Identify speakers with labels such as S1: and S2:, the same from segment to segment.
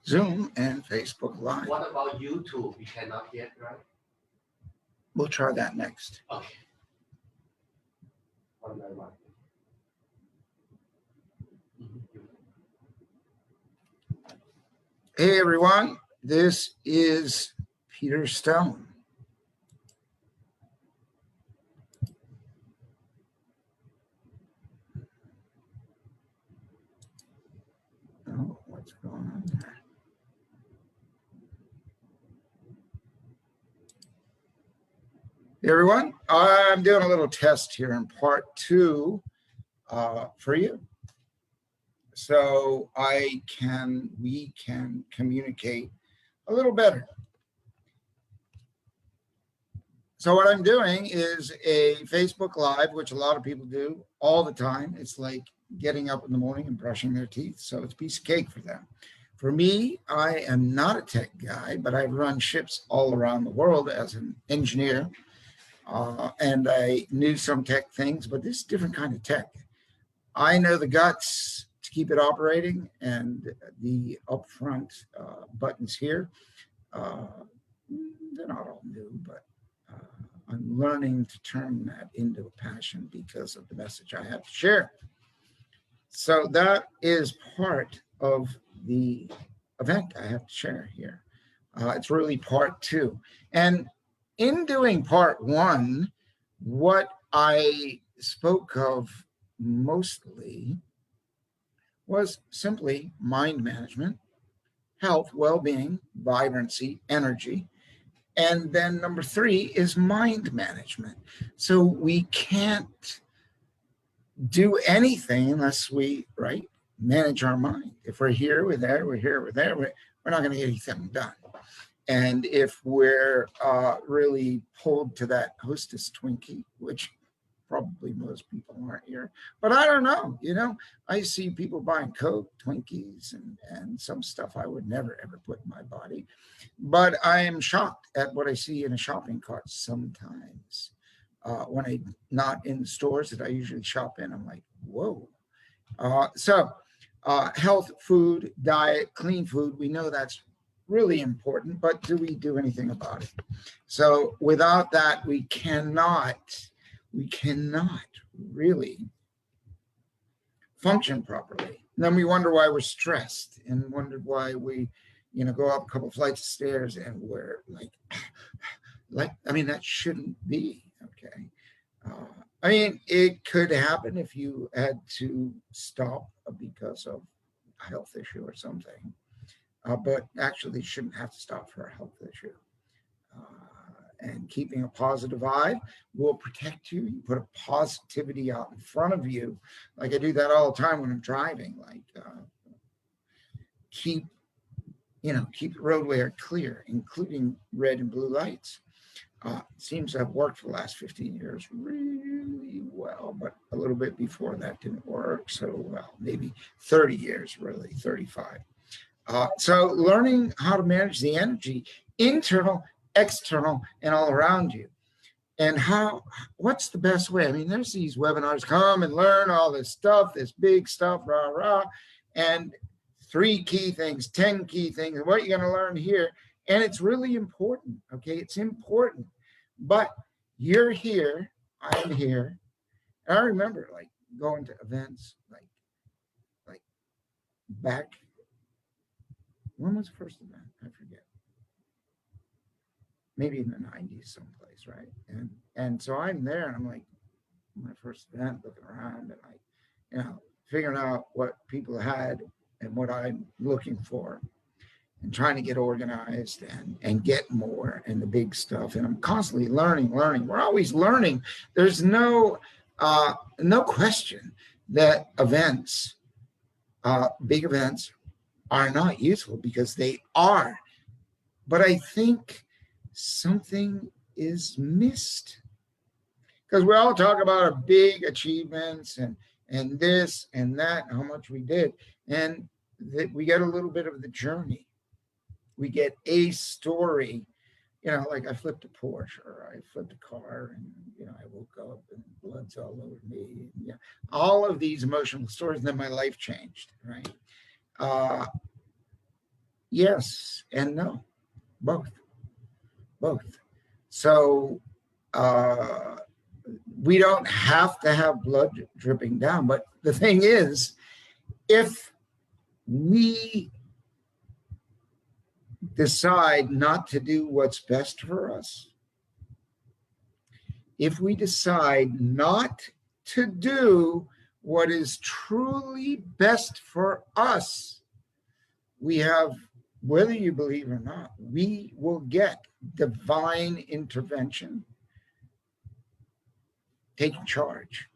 S1: Zoom and Facebook Live.
S2: What about YouTube? You cannot yet, right?
S1: We'll try that next.
S2: Okay. One by one.
S1: Hey everyone, this is Peter Stone. Oh, what's going on there? Hey everyone, I'm doing a little test here in part 2 for you. So we can communicate a little better. So what I'm doing is a Facebook Live, which a lot of people do all the time. It's like getting up in the morning and brushing their teeth. So it's a piece of cake for them. For me, I am not a tech guy, but I've run ships all around the world as an engineer. And I knew some tech things, but this is a different kind of tech. I know the guts to keep it operating, and the upfront buttons here, they're not all new, but I'm learning to turn that into a passion because of the message I have to share. So that is part of the event I have to share here. It's really part 2. And in doing part 1, what I spoke of mostly was simply mind management, health, well-being, vibrancy, energy. And then number 3 is mind management. So we can't do anything unless we, manage our mind. If we're here, we're there, we're here, we're there, we're not going to get anything done. And if we're really pulled to that Hostess Twinkie, which probably most people aren't here, but I don't know, I see people buying Coke, Twinkies, and some stuff I would never, ever put in my body. But I am shocked at what I see in a shopping cart sometimes. When I'm not in the stores that I usually shop in, I'm like, whoa. So health, food, diet, clean food, we know that's really important, but do we do anything about it? So without that, we cannot really function properly. And then we wonder why we're stressed and wonder why we, go up a couple flights of stairs and we're that shouldn't be, okay? It could happen if you had to stop because of a health issue or something, but actually shouldn't have to stop for a health issue. And keeping a positive eye will protect you. You put a positivity out in front of you. Like I do that all the time when I'm driving, keep the roadway clear, including red and blue lights. Seems to have worked for the last 15 years really well, but a little bit before that didn't work so well, maybe 30 years, really, 35. So learning how to manage the energy, internal, external, and all around you. And what's the best way? There's these webinars, come and learn all this stuff, this big stuff, rah, and 3 key things, 10 key things, what you're going to learn here. And it's really important, okay? It's important. But you're here, I'm here. And I remember going to events like back, when was the first event? I forget. Maybe in the 90s someplace, right? And so I'm there and I'm like, my first event, looking around and figuring out what people had and what I'm looking for and trying to get organized and get more and the big stuff. And I'm constantly learning. We're always learning. There's no question that events, big events, are not useful because they are. But I think something is missed because we all talk about our big achievements and this and that, how much we did, and that we get a little bit of the journey. We get a story, like I flipped a Porsche or I flipped a car and, I woke up and blood's all over me. Yeah, all of these emotional stories, and then my life changed, right? Yes and no, both, both. So we don't have to have blood dripping down. But the thing is, if we decide not to do what's best for us, if we decide not to do what is truly best for us, we have, whether you believe or not, we will get divine intervention taking charge.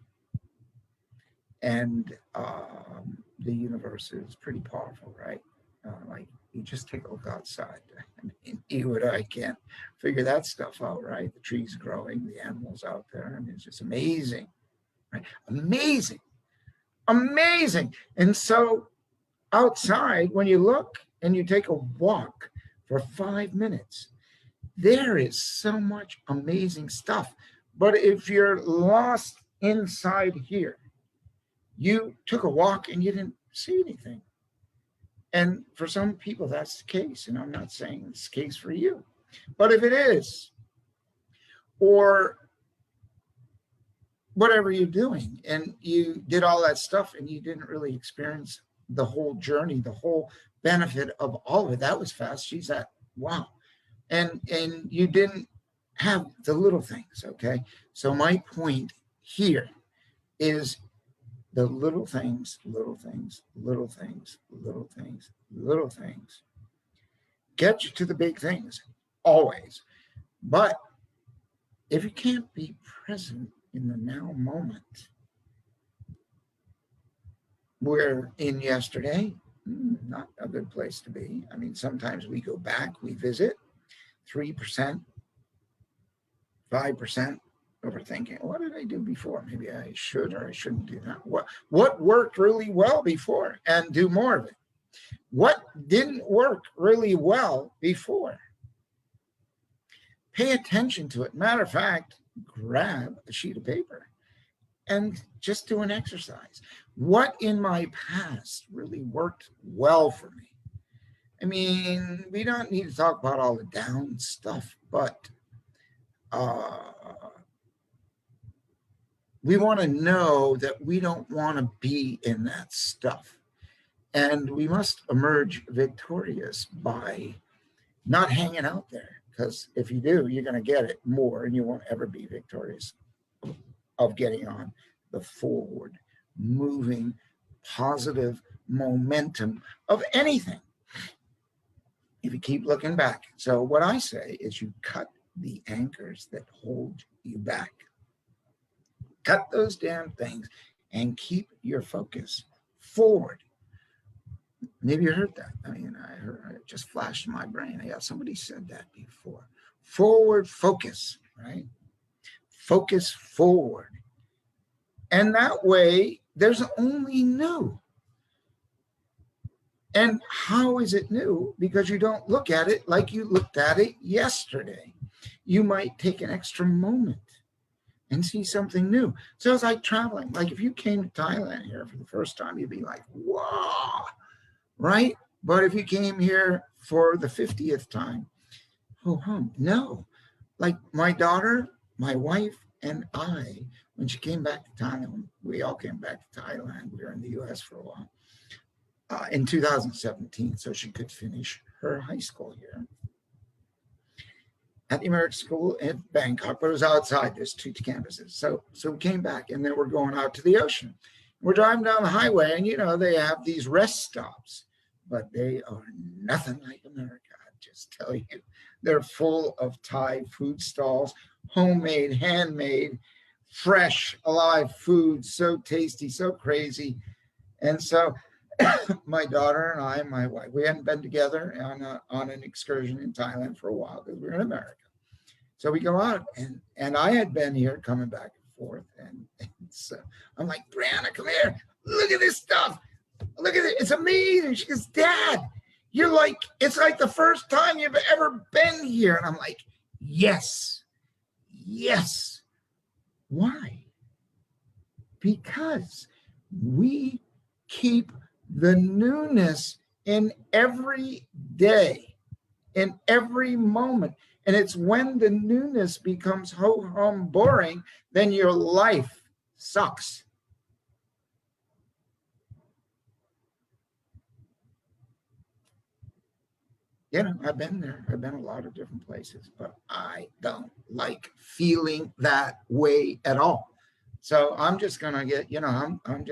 S1: And the universe is pretty powerful, right? Like, you just take a look outside. I mean, you and I can't figure that stuff out, right? The trees growing, the animals out there. I mean, it's just amazing, right? Amazing, amazing. And so outside, when you look and you take a walk for 5 minutes, there is so much amazing stuff. But if you're lost inside here, you took a walk and you didn't see anything. And for some people, that's the case. And I'm not saying it's the case for you. But if it is, or whatever you're doing, and you did all that stuff and you didn't really experience the whole journey, the whole benefit of all of it, that was fast. She's at, wow. And you didn't have the little things, okay? So my point here is the little things, little things, little things, little things, little things get you to the big things, always. But if you can't be present in the now moment, we're in yesterday, not a good place to be. I mean, sometimes we go back, we visit 3%, 5%, overthinking. What did I do before? Maybe I should or I shouldn't do that. What worked really well before, and do more of it? What didn't work really well before? Pay attention to it. Matter of fact, grab a sheet of paper and just do an exercise. What in my past really worked well for me? I mean, we don't need to talk about all the down stuff, but we want to know that we don't want to be in that stuff. And we must emerge victorious by not hanging out there. Because if you do, you're going to get it more and you won't ever be victorious of getting on the forward, moving, positive momentum of anything. If you keep looking back. So what I say is you cut the anchors that hold you back. Cut those damn things and keep your focus forward. Maybe you heard that. I mean, I heard it just flashed in my brain. Yeah, somebody said that before. Forward focus, right? Focus forward. And that way, there's only new. And how is it new? Because you don't look at it like you looked at it yesterday. You might take an extra moment and see something new. So it's like traveling. Like if you came to Thailand here for the first time, you'd be like, wow, right? But if you came here for the 50th time, no. Like my daughter, my wife, and I, when she came back to Thailand, we all came back to Thailand. We were in the US for a while. In 2017, so she could finish her high school here at the American School in Bangkok, but it was outside. There's 2 campuses. So we came back, and then we're going out to the ocean. We're driving down the highway, and they have these rest stops, but they are nothing like America. I just tell you, they're full of Thai food stalls, homemade, handmade, fresh, alive food, so tasty, so crazy. And so my daughter and I, my wife, we hadn't been together on an excursion in Thailand for a while because we were in America. So we go out, and I had been here coming back and forth. And so I'm like, Brianna, come here. Look at this stuff. Look at it. It's amazing. She goes, Dad, it's like the first time you've ever been here. And I'm like, yes. Why? Because we keep the newness in every day, in every moment. And it's when the newness becomes ho-hum boring, then your life sucks. You know, I've been there. I've been a lot of different places, but I don't like feeling that way at all. So I'm just gonna get, you know, I'm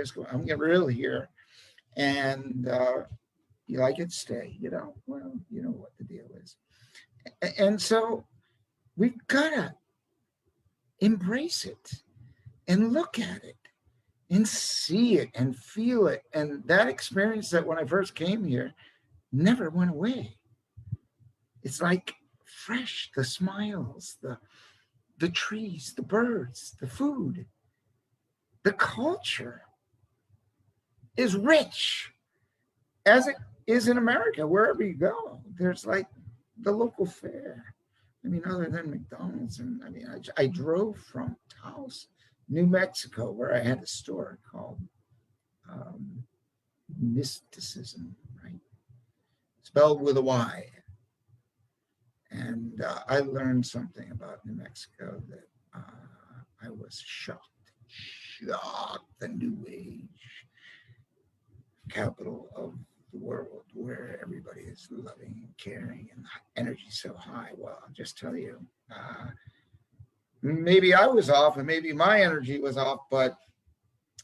S1: getting real here, and you like it, stay. You know, well, you know what the deal is, and so we've gotta embrace it and look at it and see it and feel it. And that experience that when I first came here never went away. It's like fresh, the smiles, the trees, the birds, the food, the culture is rich as it is in America. Wherever you go, there's like the local fair. I mean, other than McDonald's, and I mean, I drove from Taos, New Mexico, where I had a store called um, Mysticism, right? Spelled with a Y. And I learned something about New Mexico that I was shocked. The New Age capital of the world, where everybody is loving and caring and energy so high. Well, I'll just tell you, maybe I was off and maybe my energy was off, but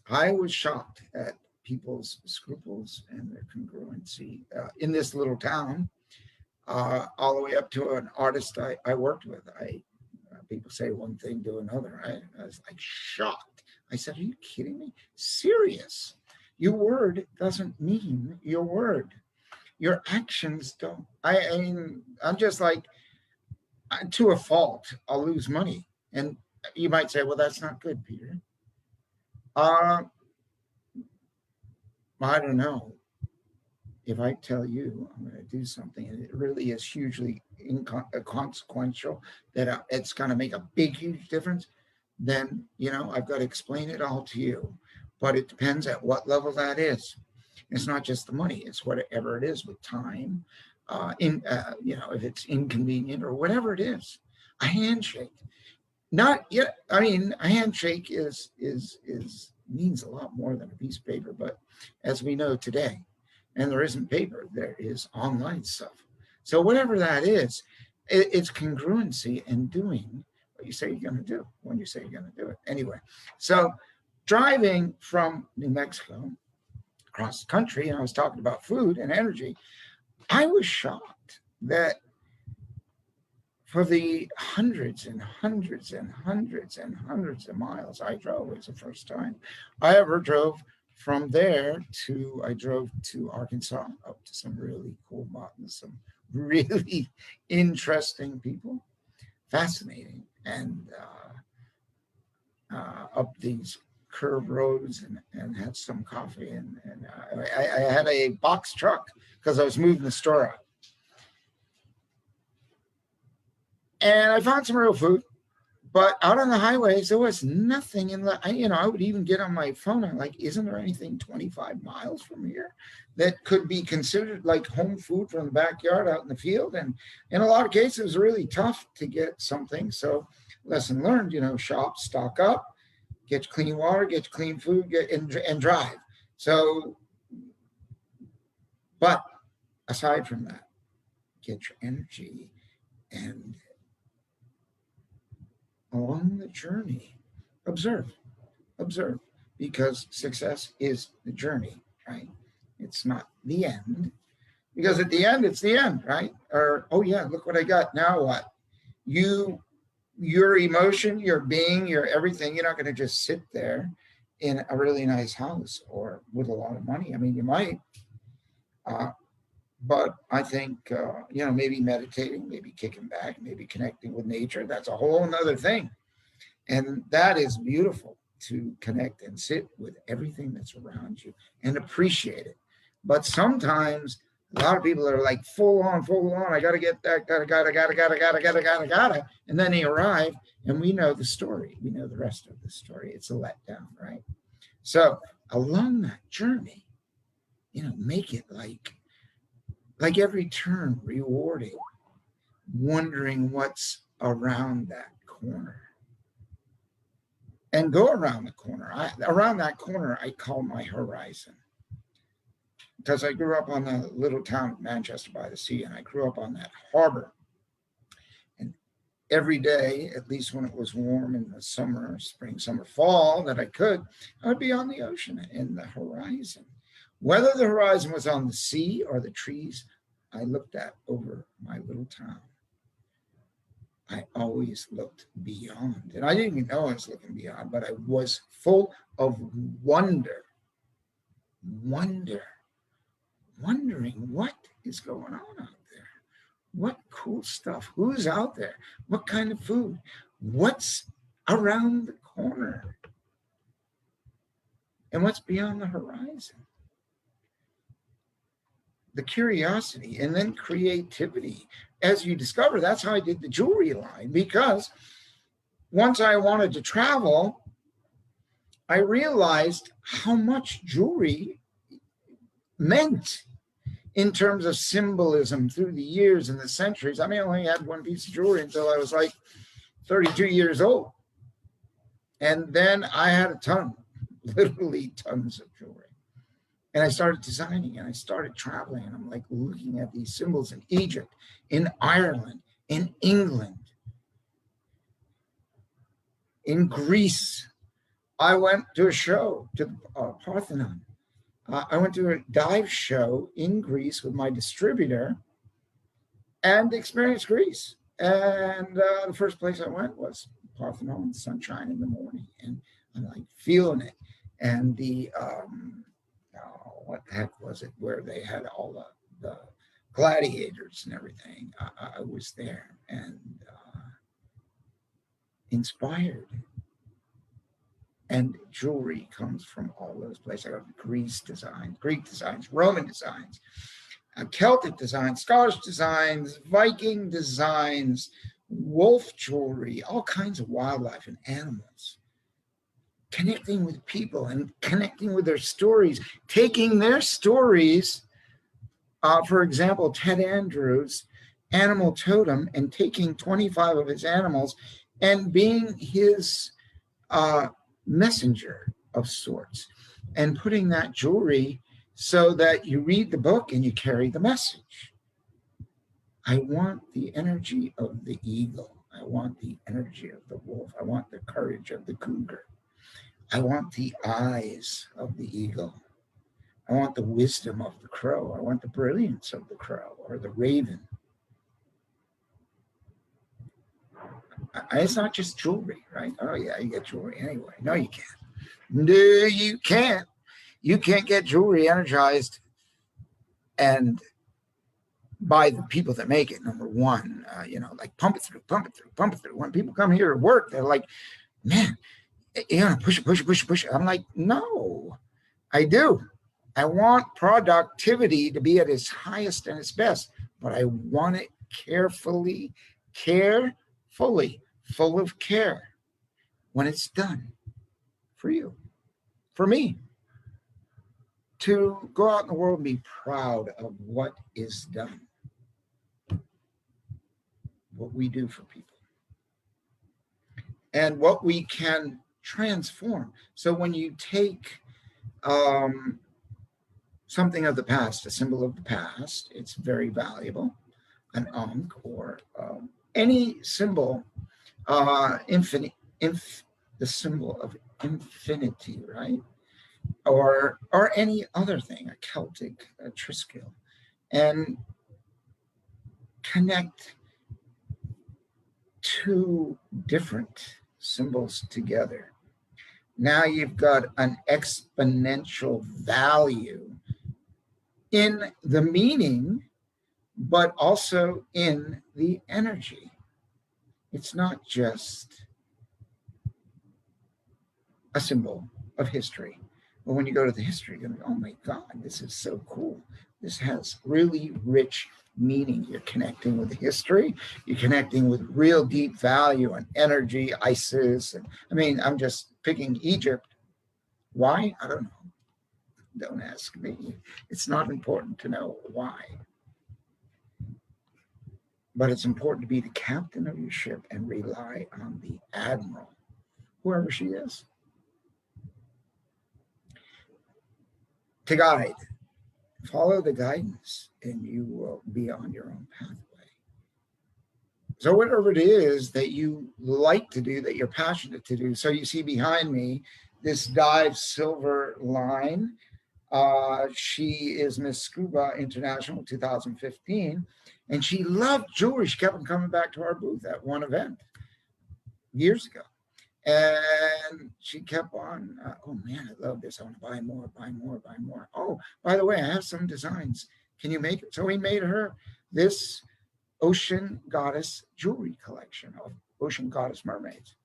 S1: I was shocked at people's scruples and their congruency in this little town, all the way up to an artist I worked with. People say one thing, do another. I was like shocked. I said, "Are you kidding me? Serious? Your word doesn't mean your word. Your actions don't." I mean, I'm just like, to a fault, I'll lose money, and you might say, "Well, that's not good, Peter." Uh, I don't know. If I tell you I'm going to do something and it really is hugely inconsequential, that it's going to make a big, huge difference, then, you know, I've got to explain it all to you. But it depends at what level that is. It's not just the money, it's whatever it is with time, you know, if it's inconvenient or whatever it is. A handshake. Not yet. I mean, a handshake is means a lot more than a piece of paper, but as we know today, and there isn't paper, there is online stuff. So whatever that is, it's congruency in doing what you say you're going to do when you say you're going to do it. Anyway, so driving from New Mexico across the country, and I was talking about food and energy, I was shocked that for the hundreds and hundreds and hundreds and hundreds of miles I drove, it was the first time I ever drove from there to, I drove to Arkansas, up to some really cool mountains, some really interesting people, fascinating, and up these curved roads, and had some coffee, and I had a box truck because I was moving the store out. And I found some real food, but out on the highways, there was nothing in the, you know, I would even get on my phone. I'm like, isn't there anything 25 miles from here that could be considered like home food from the backyard out in the field? And in a lot of cases, it was really tough to get something. So lesson learned, you know, shop, stock up, get clean water, get clean food, and drive. So, but aside from that, get your energy, and along the journey, observe, observe, because success is the journey, right? It's not the end, because at the end, it's the end, right? Or, oh yeah, look what I got. Now what? Your emotion, your being, your everything, you're not going to just sit there in a really nice house or with a lot of money. I mean, you might, uh, but I think, you know, maybe meditating, maybe kicking back, maybe connecting with nature, that's a whole nother thing. And that is beautiful, to connect and sit with everything that's around you and appreciate it. But sometimes a lot of people are like full on, full on. I got to get that, gotta. And then they arrive, and we know the story. We know the rest of the story. It's a letdown, right? So along that journey, you know, make it like like every turn rewarding, wondering what's around that corner. And go around the corner. Around that corner, I call my horizon. Because I grew up on the little town of Manchester by the Sea, and I grew up on that harbor. And every day, at least when it was warm in the summer, spring, summer, fall, that I would be on the ocean in the horizon. Whether the horizon was on the sea or the trees I looked at over my little town, I always looked beyond. And I didn't even know I was looking beyond, but I was full of wondering what is going on out there. What cool stuff? Who's out there? What kind of food? What's around the corner? And what's beyond the horizon? The curiosity and then creativity. As you discover, that's how I did the jewelry line, because once I wanted to travel, I realized how much jewelry meant in terms of symbolism through the years and the centuries. I mean, I only had one piece of jewelry until I was like 32 years old. And then I had a ton, literally tons of jewelry. And I started designing and I started traveling, and I'm like looking at these symbols in Egypt, in Ireland, in England, in Greece. I went to a show, to Parthenon. I went to a dive show in Greece with my distributor and experienced Greece. And the first place I went was Parthenon, sunshine in the morning. And I'm like feeling it. And the, what the heck was it, where they had all the gladiators and everything. I was there and inspired. And jewelry comes from all those places. I got Greek designs, Roman designs, Celtic designs, Scottish designs, Viking designs, wolf jewelry, all kinds of wildlife and animals. Connecting with people and connecting with their stories, taking their stories, for example, Ted Andrews' animal totem, and taking 25 of his animals and being his messenger of sorts, and putting that jewelry so that you read the book and you carry the message. I want the energy of the eagle. I want the energy of the wolf. I want the courage of the cougar. I want the eyes of the eagle. I want the wisdom of the crow. I want the brilliance of the crow or the raven. It's not just jewelry, right? Oh yeah, you get jewelry anyway. No, you can't. No, you can't. You can't get jewelry energized and by the people that make it. Number one, like pump it through. When people come here to work, they're like, man, push it. I'm like, no, I do. I want productivity to be at its highest and its best, but I want it carefully, full of care when it's done for you, for me, to go out in the world and be proud of what is done, what we do for people, and what we can transform. So when you take something of the past, a symbol of the past, it's very valuable, an ankh or any symbol, the symbol of infinity, right? Or any other thing, a Celtic, a Triskill, and connect two different symbols together. Now you've got an exponential value in the meaning, but also in the energy. It's not just a symbol of history. But when you go to the history, you're going to go, oh my God, this is so cool. This has really rich meaning. You're connecting with history. You're connecting with real deep value and energy, Isis. And I mean, I'm just picking Egypt. Why? I don't know. Don't ask me. It's not important to know why. But it's important to be the captain of your ship and rely on the admiral, whoever she is, to guide. Follow the guidance and you will be on your own pathway. So whatever it is that you like to do, that you're passionate to do. So you see behind me, this Dive Silver line. She is Miss Scuba International 2015. And she loved jewelry. She kept on coming back to our booth at one event years ago. And she kept on, oh man, I love this. I want to buy more, buy more, buy more. Oh, by the way, I have some designs. Can you make it? So we made her this ocean goddess jewelry collection of ocean goddess mermaids.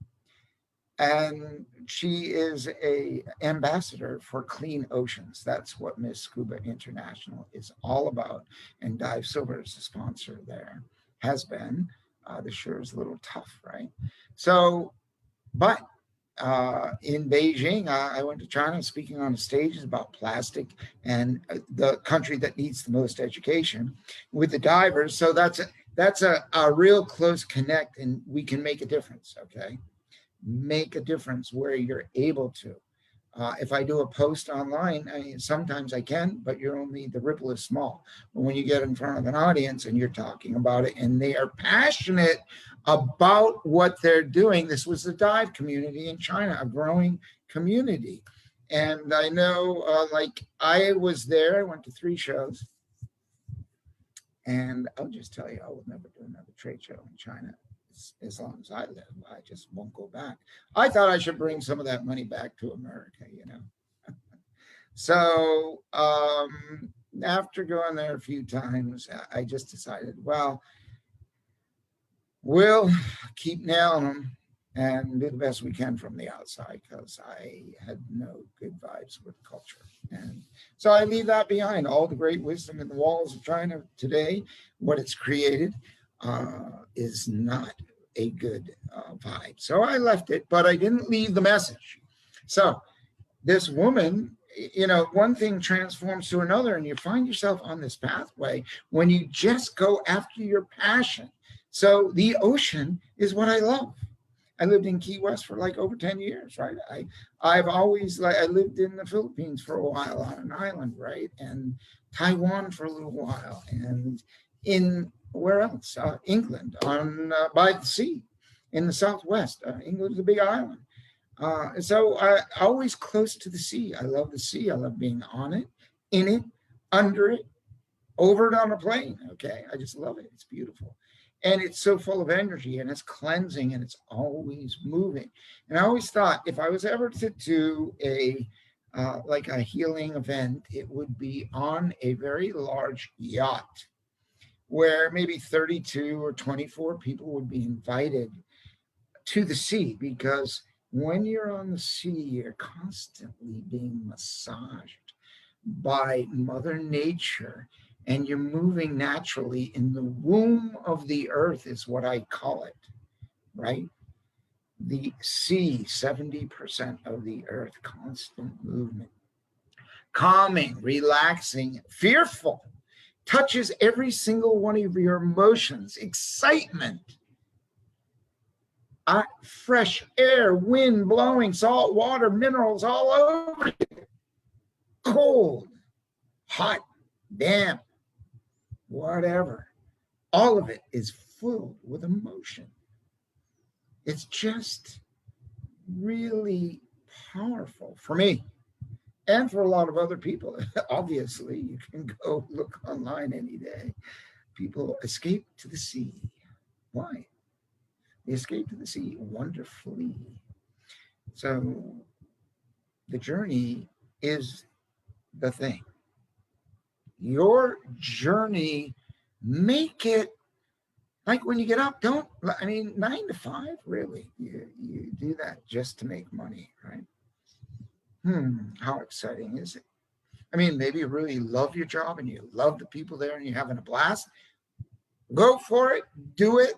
S1: And she is a ambassador for clean oceans. That's what Miss Scuba International is all about. And Dive Silver is the sponsor there, has been. This year is a little tough, right? So, but in Beijing, I went to China speaking on stages about plastic and the country that needs the most education with the divers. So that's a real close connect, and we can make a difference, okay? Make a difference where you're able to. If I do a post online, sometimes I can, but you're only, the ripple is small. But when you get in front of an audience and you're talking about it and they are passionate about what they're doing, this was the dive community in China, a growing community. And I know, like I was there, I went to 3 shows. And I'll just tell you, I will never do another trade show in China as long as I live. I just won't go back. I thought I should bring some of that money back to America, you know. So after going there a few times, I just decided, well, we'll keep nailing them and do the best we can from the outside, because I had no good vibes with culture. And so I leave that behind. All the great wisdom in the walls of China today, what it's created, is not a good vibe. So I left it, but I didn't leave the message. So this woman, you know, one thing transforms to another, and you find yourself on this pathway when you just go after your passion. So the ocean is what I love. I lived in Key West for like over 10 years, right? I've always, like, I lived in the Philippines for a while on an island, right? And Taiwan for a little while, and in where else? England, on by the sea, in the southwest. England's a big island. So I always close to the sea. I love the sea. I love being on it, in it, under it, over it on a plane. Okay, I just love it. It's beautiful. And it's so full of energy, and it's cleansing, and it's always moving. And I always thought, if I was ever to do a like a healing event, it would be on a very large yacht where maybe 32 or 24 people would be invited to the sea, because when you're on the sea, you're constantly being massaged by Mother Nature, and you're moving naturally in the womb of the earth, is what I call it, right? The sea, 70% of the earth, constant movement, calming, relaxing, fearful, touches every single one of your emotions, excitement, fresh air, wind blowing, salt water, minerals all over you, cold, hot, damp, whatever. All of it is filled with emotion. It's just really powerful for me and for a lot of other people. Obviously, you can go look online any day. People escape to the sea. Why? They escape to the sea wonderfully. So the journey is the thing. Your journey, make it like when you get up, 9 to 5, really. You do that just to make money, right? How exciting is it? I mean, maybe you really love your job and you love the people there and you're having a blast. Go for it, do it,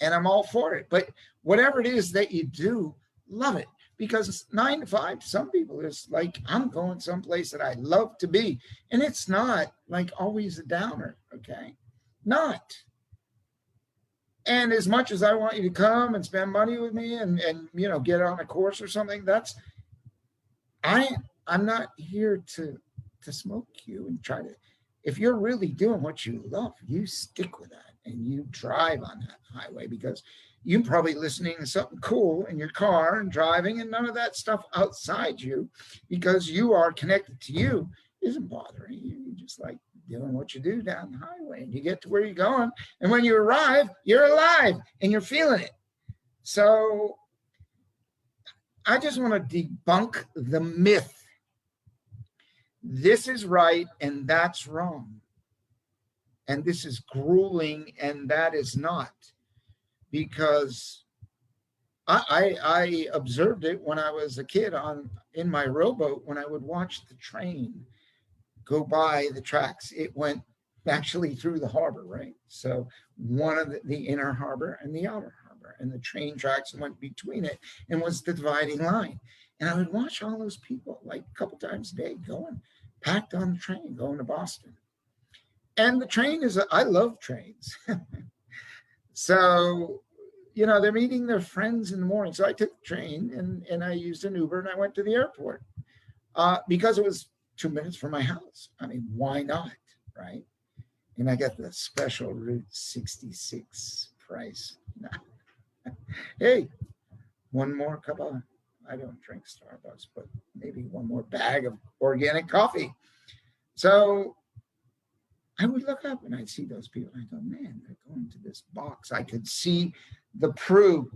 S1: and I'm all for it. But whatever it is that you do, love it. Because 9 to 5, some people is like, I'm going someplace that I love to be. And it's not like always a downer, okay? Not. And as much as I want you to come and spend money with me and get on a course or something, I'm not here to smoke you and try to. If you're really doing what you love, you stick with that and you drive on that highway, because you're probably listening to something cool in your car and driving, and none of that stuff outside you, because you are connected to you, isn't bothering you. You're just like doing what you do down the highway, and you get to where you're going. And when you arrive, you're alive and you're feeling it. So I just want to debunk the myth. This is right and that's wrong. And this is grueling and that is not. Because I observed it when I was a kid in my rowboat, when I would watch the train go by the tracks. It went actually through the harbor, right? So one of the inner harbor and the outer harbor, and the train tracks went between it and was the dividing line. And I would watch all those people like a couple times a day going, packed on the train, going to Boston. And the train I love trains. So, they're meeting their friends in the morning. So I took the train and I used an Uber and I went to the airport because it was 2 minutes from my house. I mean, why not, right? And I got the special Route 66 price. Hey, one more cup of, I don't drink Starbucks, but maybe one more bag of organic coffee. So I would look up and I'd see those people. I go, man, they're going to this box. I could see the Prue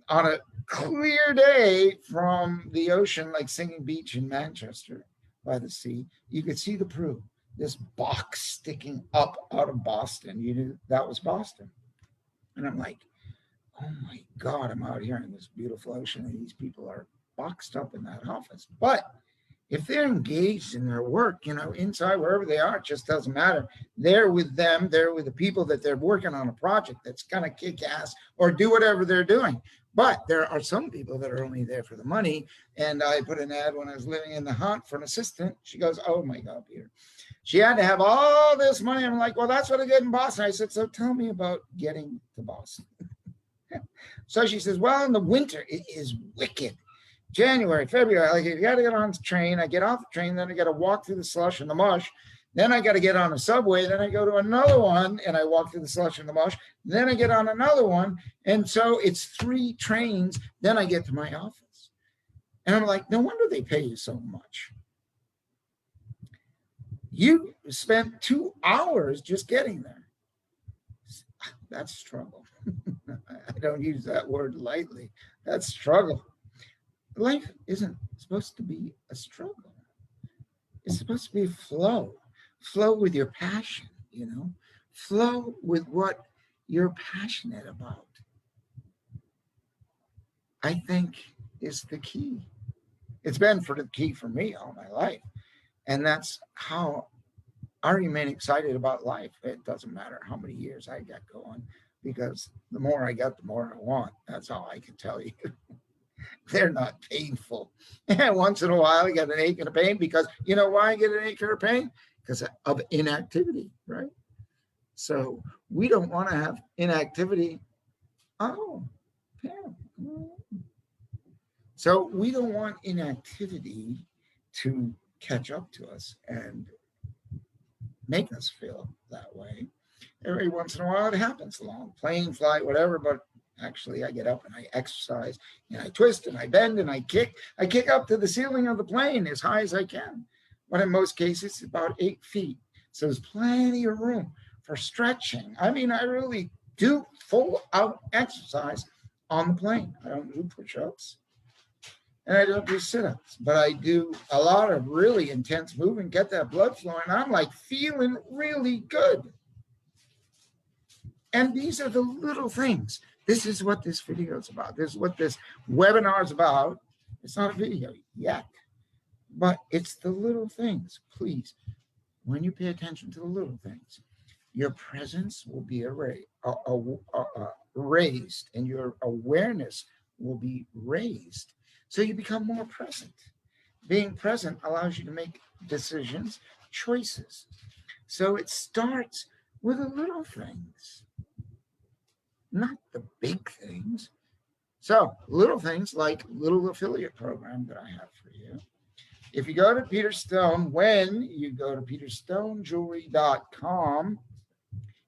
S1: on a clear day from the ocean, like Singing Beach in Manchester by the sea. You could see the Prue, this box sticking up out of Boston. You knew that was Boston. And I'm like, oh my God, I'm out here in this beautiful ocean and these people are boxed up in that office. But if they're engaged in their work, inside, wherever they are, it just doesn't matter. They're with them. They're with the people that they're working on a project that's going to kick ass or do whatever they're doing. But there are some people that are only there for the money. And I put an ad when I was living in the Hunt for an assistant. She goes, oh my God, Peter. She had to have all this money. I'm like, well, that's what I get in Boston. I said, so tell me about getting to Boston. So she says, well, in the winter, it is wicked. January, February, like, you got to get on the train. I get off the train, then I got to walk through the slush and the mush. Then I got to get on a subway. Then I go to another one and I walk through the slush and the mush. Then I get on another one. And so it's 3 trains. Then I get to my office. And I'm like, no wonder they pay you so much. You spent 2 hours just getting there. That's struggle. I don't use that word lightly. That's struggle. Life isn't supposed to be a struggle. It's supposed to be a flow with your passion, flow with what you're passionate about. I think is the key. It's been the key for me all my life. And that's how I remain excited about life. It doesn't matter how many years I got going, because the more I got, the more I want. That's all I can tell you. They're not painful. And once in a while, I get an ache and a pain, because you know why I get an ache or a pain? Because of inactivity, right? So we don't want to have inactivity. Oh, yeah. So we don't want inactivity to catch up to us and make us feel that way. Every once in a while, it happens. Long plane, flight, whatever, but actually, I get up and I exercise and I twist and I bend and I kick. I kick up to the ceiling of the plane as high as I can. But in most cases, it's about 8 feet. So there's plenty of room for stretching. I mean, I really do full out exercise on the plane. I don't do push-ups and I don't do sit-ups, but I do a lot of really intense movement, get that blood flowing. I'm like feeling really good. And these are the little things. This is what this video is about. This is what this webinar is about. It's not a video yet, but it's the little things. Please, when you pay attention to the little things, your presence will be raised and your awareness will be raised. So you become more present. Being present allows you to make decisions, choices. So it starts with the little things. not the big things. So little things like little affiliate program that I have for you. If you go to Peter Stone, when you go to peterstonejewelry.com,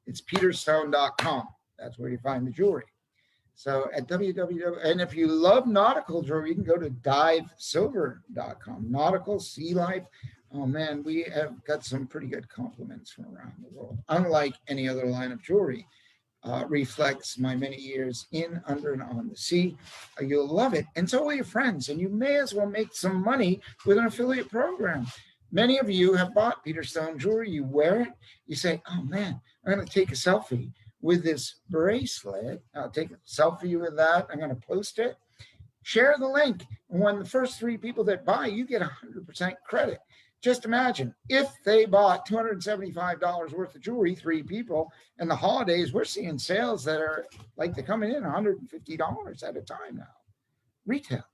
S1: it's peterstone.com. That's where you find the jewelry. So at www, and if you love nautical jewelry, you can go to divesilver.com. Nautical, sea life. Oh man, we have got some pretty good compliments from around the world. Unlike any other line of jewelry, reflects my many years in, under, and on the sea. You'll love it. And so will your friends. And you may as well make some money with an affiliate program. Many of you have bought Peter Stone jewelry. You wear it. You say, oh man, I'm going to take a selfie with this bracelet. I'll take a selfie with that. I'm going to post it. Share the link. And when the first 3 people that buy, you get 100% credit. Just imagine if they bought $275 worth of jewelry, 3 people, and the holidays, we're seeing sales that are like they're coming in $150 at a time now, retail.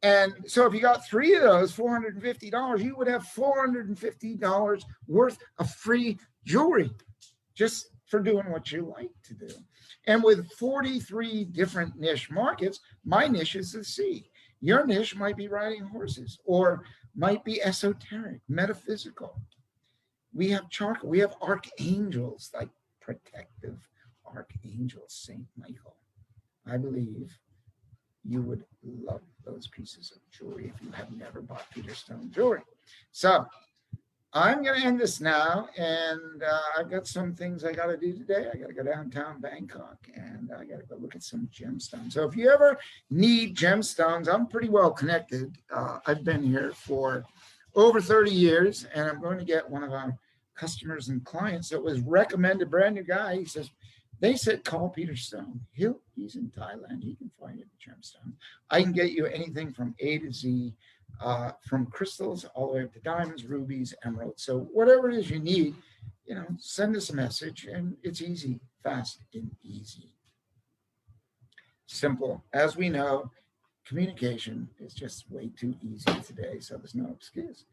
S1: And so if you got 3 of those, $450, you would have $450 worth of free jewelry just for doing what you like to do. And with 43 different niche markets, my niche is the sea. Your niche might be riding horses or might be esoteric, metaphysical. We have charcoal. We have archangels, like protective archangels, Saint Michael. I believe you would love those pieces of jewelry if you have never bought Peter Stone jewelry. So I'm going to end this now, and I've got some things I got to do today. I got to go downtown Bangkok, and I got to go look at some gemstones. So if you ever need gemstones, I'm pretty well connected. I've been here for over 30 years, and I'm going to get one of our customers and clients that was recommended, brand new guy. He says, they said, call Peter Stone. He's in Thailand. He can find you the gemstone. I can get you anything from A to Z. From crystals all the way up to diamonds, rubies, emeralds. So whatever it is you need, send us a message, and it's easy, fast, and easy. Simple. As we know, communication is just way too easy today, so there's no excuse.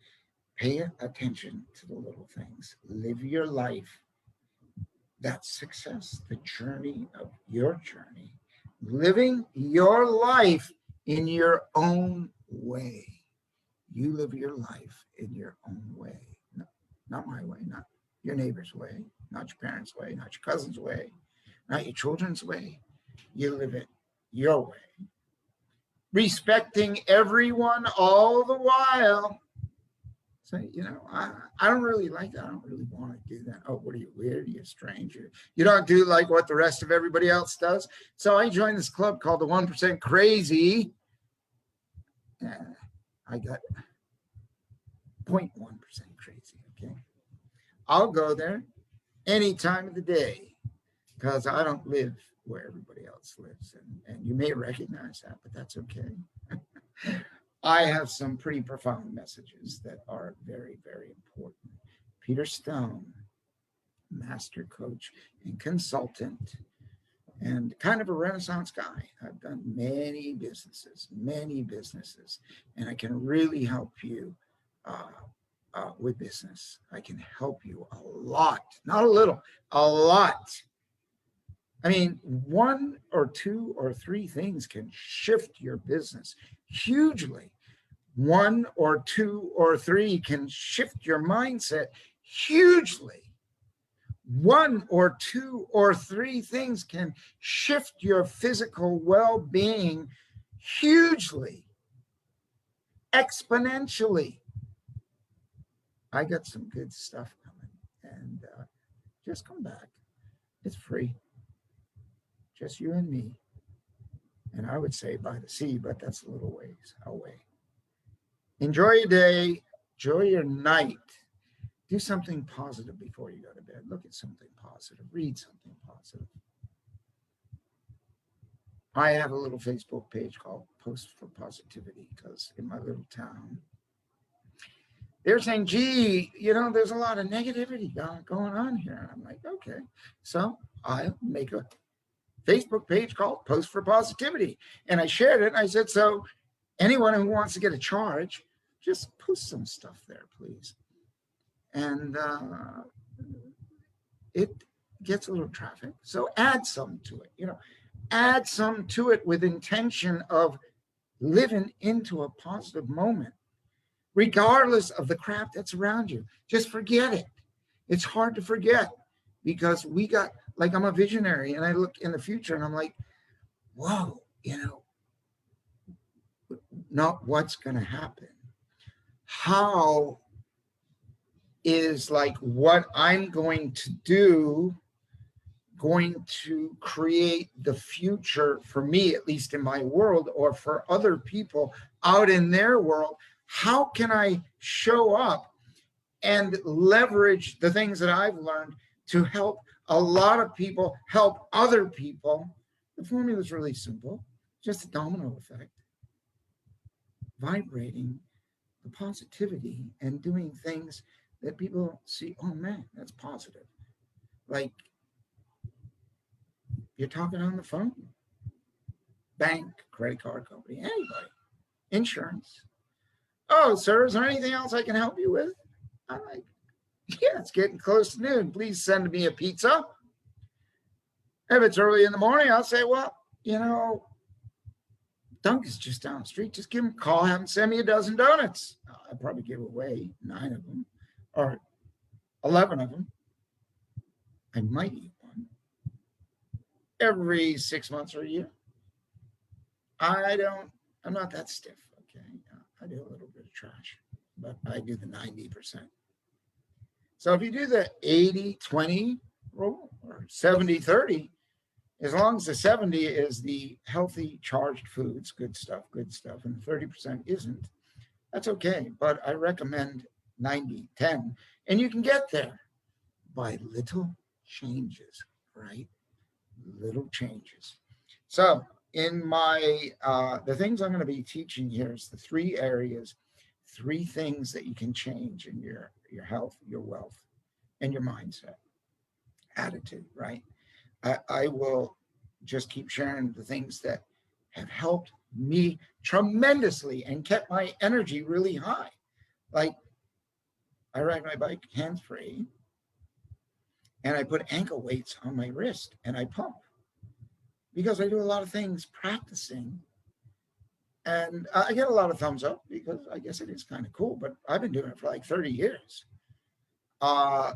S1: Pay attention to the little things. Live your life. That's success, the journey of your journey. Living your life in your own way. You live your life in your own way. No, not my way, not your neighbor's way, not your parents' way, not your cousin's way, not your children's way. You live it your way. Respecting everyone all the while. So, I don't really like that. I don't really want to do that. Oh, what are you, weird? Are you a stranger? You don't do like what the rest of everybody else does. So I joined this club called the 1% Crazy. I got 0.1% crazy, okay? I'll go there any time of the day because I don't live where everybody else lives. And you may recognize that, but that's okay. I have some pretty profound messages that are very, very important. Peter Stone, master coach and consultant, and kind of a Renaissance guy. I've done many businesses, and I can really help you with business. I can help you a lot, not a little, a lot. I mean, 1 or 2 or 3 things can shift your business hugely. 1 or 2 or 3 can shift your mindset hugely. 1 or 2 or 3 things can shift your physical well-being hugely, exponentially. I got some good stuff coming, and just come back. It's free. Just you and me. And I would say by the sea, but that's a little ways away. Enjoy your day. Enjoy your night. Do something positive before you go to bed. Look at something positive. Read something positive. I have a little Facebook page called Post for Positivity because in my little town, they're saying, gee, there's a lot of negativity going on here. And I'm like, okay. So I make a Facebook page called Post for Positivity. And I shared it. I said, so anyone who wants to get a charge, just post some stuff there, please. And gets a little traffic. So add some to it, add some to it with intention of living into a positive moment, regardless of the crap that's around you. Just forget it. It's hard to forget because I'm a visionary and I look in the future and I'm like, whoa, not what's going to happen. How is like what I'm going to do going to create the future for me, at least in my world, or for other people out in their world? How can I show up and leverage the things that I've learned to help a lot of people, help other people? The formula is really simple, just a domino effect. Vibrating the positivity and doing things that people see, oh man, that's positive. Like you're talking on the phone, bank, credit card company, anybody, insurance. Oh, sir, is there anything else I can help you with? I'm like, yeah, it's getting close to noon. Please send me a pizza. If it's early in the morning, I'll say, well, Dunkin's just down the street. Just give him a call, have him send me a dozen donuts. I'll probably give away 9 of them or 11 of them. I might eat one every 6 months or a year. I'm not that stiff, okay? I do a little bit of trash, but I do the 90%. So if you do the 80-20 rule or 70-30, as long as the 70 is the healthy charged foods, good stuff, and the 30% isn't, that's okay. But I recommend 90-10, and you can get there by little changes, right? Little changes. So in my, the things I'm going to be teaching here is the 3 areas, 3 things that you can change in your health, your wealth, and your mindset, attitude, right? I will just keep sharing the things that have helped me tremendously and kept my energy really high. Like I ride my bike hands-free and I put ankle weights on my wrist and I pump because I do a lot of things practicing. And I get a lot of thumbs up because I guess it is kind of cool, but I've been doing it for like 30 years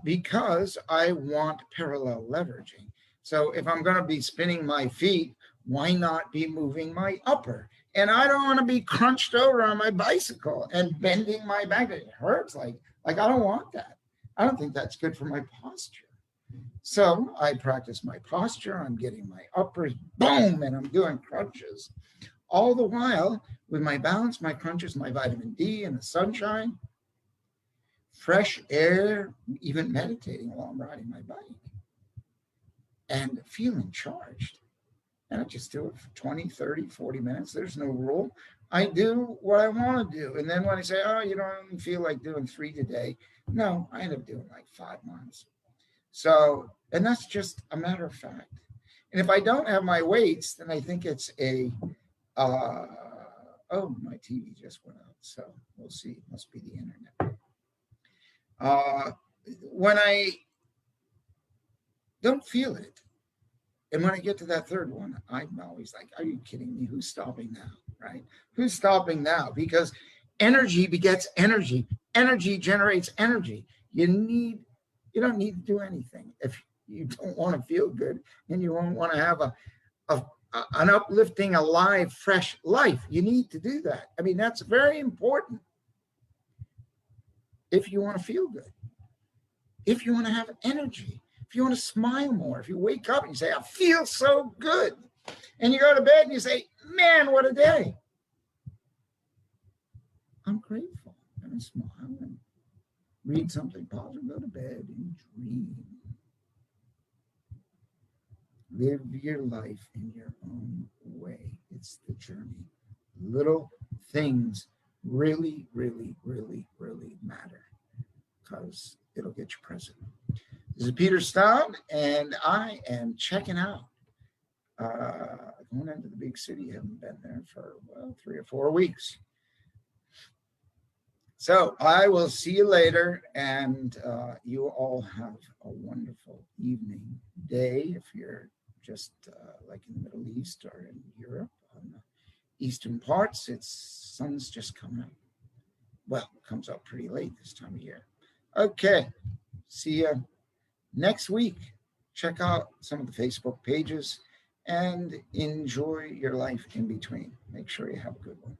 S1: because I want parallel leveraging. So if I'm going to be spinning my feet, why not be moving my upper? And I don't want to be crunched over on my bicycle and bending my back. It hurts. Like I don't want that. I don't think that's good for my posture. So I practice my posture. I'm getting my uppers, boom, and I'm doing crunches. All the while with my balance, my crunches, my vitamin D and the sunshine, fresh air, even meditating while I'm riding my bike and feeling charged. And I just do it for 20, 30, 40 minutes. There's no rule. I do what I want to do. And then when I say, oh, you don't feel like doing 3 today, no, I end up doing like 5 miles. So, and that's just a matter of fact. And if I don't have my weights, then I think it's oh, my TV just went out. So we'll see. It must be the internet. When I don't feel it, and when I get to that 3rd one, I'm always like, are you kidding me? Who's stopping now, right? Who's stopping now? Because energy begets energy. Energy generates energy. You don't need to do anything if you don't want to feel good and you won't want to have an uplifting, alive, fresh life. You need to do that. I mean, that's very important if you want to feel good, if you want to have energy. If you want to smile more, if you wake up and you say, I feel so good, and you go to bed and you say, man, what a day. I'm grateful, and I smile and read something positive, go to bed and dream. Live your life in your own way. It's the journey. Little things really, really, really, really matter because it'll get you present. This is Peter Stone, and I am checking out. Going into the big city. Haven't been there for, 3 or 4 weeks. So I will see you later, and you all have a wonderful evening. midday if you're just like in the Middle East or in Europe. On the eastern parts, sun's just coming up. Well, it comes up pretty late this time of year. Okay, see you next week. Check out some of the Facebook pages and enjoy your life in between. Make sure you have a good one.